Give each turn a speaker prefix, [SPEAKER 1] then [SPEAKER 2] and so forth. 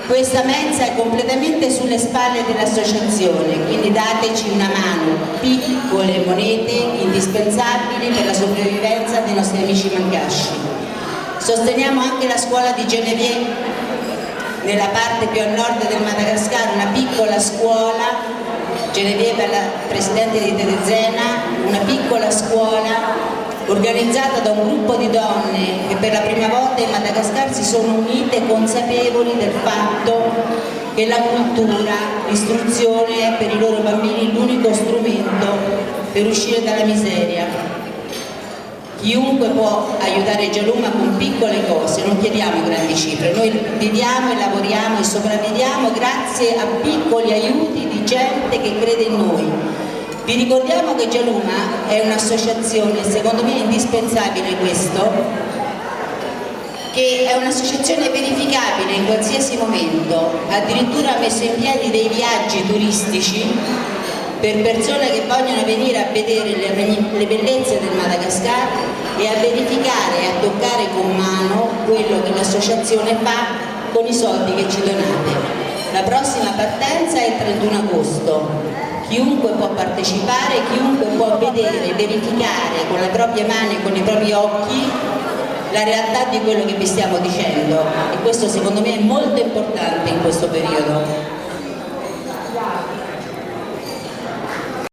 [SPEAKER 1] Questa mensa è completamente sulle spalle dell'associazione, quindi dateci una mano, piccole monete indispensabili per la sopravvivenza dei nostri amici mancasci. Sosteniamo anche la scuola di Genevieve, nella parte più a nord del Madagascar, una piccola scuola. Genevieve è la presidente di Terezena, una piccola scuola organizzata da un gruppo di donne che per la prima volta in Madagascar si sono unite consapevoli del fatto che la cultura, l'istruzione è per i loro bambini l'unico strumento per uscire dalla miseria. Chiunque può aiutare Gialuma con piccole cose, non chiediamo grandi cifre, noi viviamo e lavoriamo e sopravviviamo grazie a piccoli aiuti di gente che crede in noi. Vi ricordiamo che Gialuma è un'associazione, secondo me è indispensabile questo, che è un'associazione verificabile in qualsiasi momento, addirittura ha messo in piedi dei viaggi turistici per persone che vogliono venire a vedere le bellezze del Madagascar e a verificare e a toccare con mano quello che l'associazione fa con i soldi che ci donate. La prossima partenza è il 31 agosto. Chiunque può partecipare, chiunque può vedere, verificare con le proprie mani e con i propri occhi la realtà di quello che vi stiamo dicendo, e questo secondo me è molto importante in questo periodo.